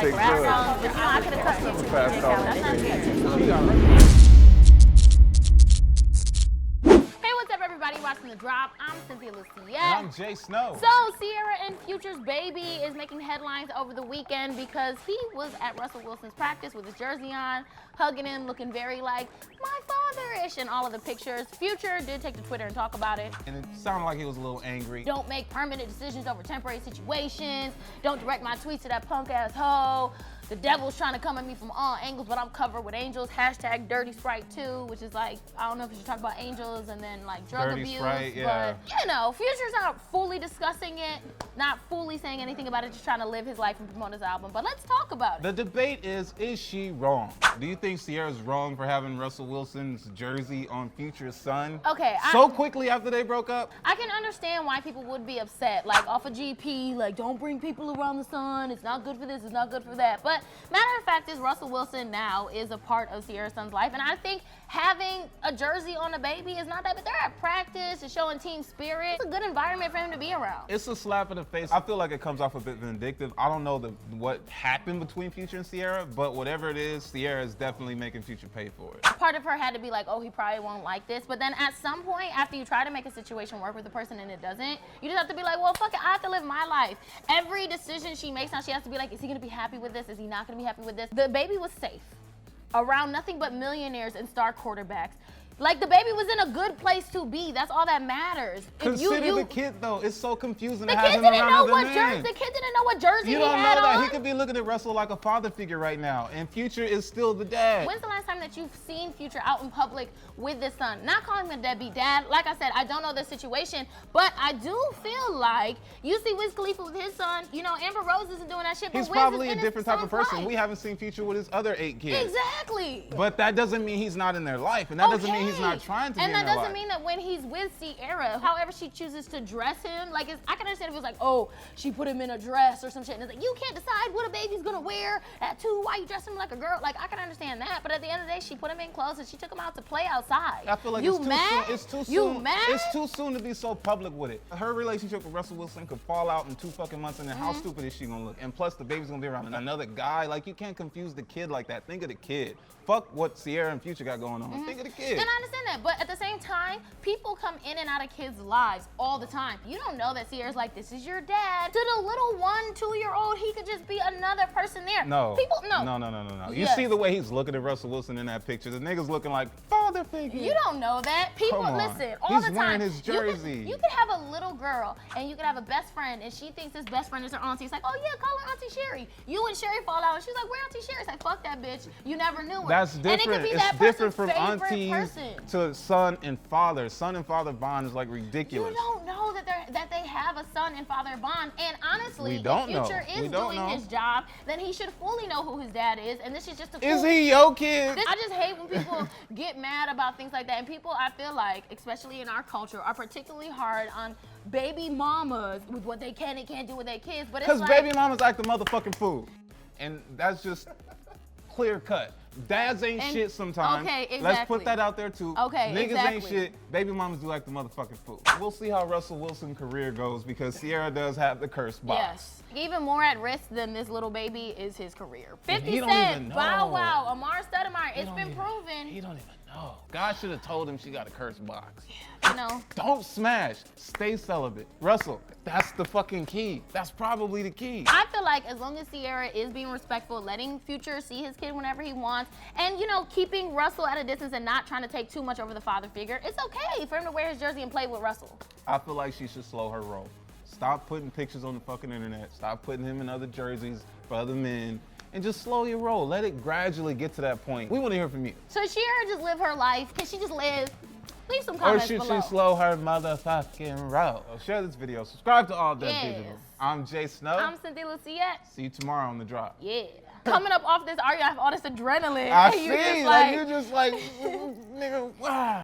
like rap songs, but I could have cut Future music out. That's not Hey, what's up, everybody? Watching The Drop. I'm Cynthia Lucia. And I'm Jay Snow. So, Ciara and Future's baby is making headlines over the weekend because he was at Russell Wilson's practice with his jersey on, hugging him, looking very like my father-ish in all of the pictures. Future did take to Twitter and talk about it. And it sounded like he was a little angry. Don't make permanent decisions over temporary situations. Don't direct my tweets to that punk-ass hoe. The devil's trying to come at me from all angles, but I'm covered with angels. Hashtag Dirty Sprite 2, which is like, I don't know if you should talk about angels and then like drug Dirty abuse. Sprite, yeah. But, you know, Future's not fully discussing it, not fully saying anything about it, just trying to live his life and promote his album. But let's talk about it. The debate is she wrong? Do you think Ciara's wrong for having Russell Wilson's jersey on Future's son? Okay. So quickly after they broke up? I can understand why people would be upset, like off of GP, like don't bring people around the sun, it's not good for this, it's not good for that. But matter of fact is Russell Wilson now is a part of Ciara's son's life, and I think having a jersey on a baby is not that, but they're at practice, it's showing team spirit. It's a good environment for him to be around. It's a slap in the face. I feel like it comes off a bit vindictive. I don't know what happened between Future and Ciara, but whatever it is, Ciara is definitely making Future pay for it. Part of her had to be like, oh, he probably won't like this, but then at some point, after you try to make a situation work with the person and it doesn't, you just have to be like, well, fuck it, I have to live my life. Every decision she makes now, she has to be like, is he gonna be happy with this? Is he not gonna be happy with this? The baby was safe around nothing but millionaires and star quarterbacks. Like, the baby was in a good place to be. That's all that matters. Consider the kid, though. It's so confusing the to have kid him didn't around know other what men. jersey. The kid didn't know what jersey You he don't know had that. on. He could be looking at Russell like a father figure right now, and Future is still the dad. When's the last time that you've seen Future out in public with his son? Not calling him a deadbeat dad. Like I said, I don't know the situation, but I do feel like you see Wiz Khalifa with his son. You know, Amber Rose isn't doing that shit. He's but Wiz probably is a in different his type of son's person. life. We haven't seen Future with his other 8 kids. Exactly. But that doesn't mean he's not in their life, and that doesn't mean he's not trying to be in their life. And that doesn't mean that when he's with Ciara, however she chooses to dress him, like I can understand if it was like, oh, she put him in a dress or some shit, and it's like, you can't decide what a baby's gonna wear at 2, why you dress him like a girl? Like, I can understand that, but at the end of the day, she put him in clothes and she took him out to play outside. I feel like it's too soon. It's too soon to be so public with it. Her relationship with Russell Wilson could fall out in 2 fucking months, and then how stupid is she gonna look? And plus, the baby's gonna be around another guy. Like, you can't confuse the kid like that. Think of the kid. Fuck what Ciara and Future got going on. Think of the kid. And I understand that, but at the same time, people come in and out of kids' lives all the time. You don't know that Ciara's like, this is your dad. To the little 1, 2-year-old, he could just be another person there. No. No. No. You see the way he's looking at Russell Wilson in that picture. The nigga's looking like father figure. You don't know that. People, listen, all he's the time. wearing his jersey. You could have a little girl and you could have a best friend and she thinks his best friend is her auntie. It's like, oh yeah, call her Auntie Sherry. You and Sherry fall out and she's like, where Auntie Sherry? It's like, fuck that bitch. You never knew her. That's different. And it could be it's that different from person's favorite aunties person. to son and father. Son and father bond is like ridiculous. You don't know that they have a son and father bond. And honestly, We don't if Future know. is doing his job, then he should fully know who his dad is. And this is just a Is he your kid? I just hate when people get mad about things like that. And people, I feel like, especially in our culture, are particularly hard on baby mamas with what they can and can't do with their kids. But it's Because like, baby mamas act the motherfucking fool. And that's just clear cut. Dads ain't shit sometimes. Okay, exactly. Let's put that out there too. Okay, Niggas exactly. ain't shit. Baby mamas do act the motherfucking fool. We'll see how Russell Wilson's career goes because Ciara does have the curse box. Yes. Even more at risk than this little baby is his career. 50 He don't even Cent, know. Bow Wow, Amar Stoudemire. It's been proven. He don't even know. God should have told him she got a curse box. You know. Don't smash. Stay celibate. Russell, that's the fucking key. That's probably the key. I feel like as long as Ciara is being respectful, letting Future see his kid whenever he wants, and, you know, keeping Russell at a distance and not trying to take too much over the father figure, it's okay for him to wear his jersey and play with Russell. I feel like she should slow her roll. Stop putting pictures on the fucking internet. Stop putting him in other jerseys for other men. And just slow your roll. Let it gradually get to that point. We want to hear from you. So Ciara just live her life? Can she just live? Leave some Or comments should below. she slow her motherfucking roll? Share this video. Subscribe to All Dead Digital. I'm Jay Snow. I'm Cynthia Lucia. See you tomorrow on The Drop. Yeah. Coming up off this, are you have all this adrenaline? I and see. you You just like, nigga, wow.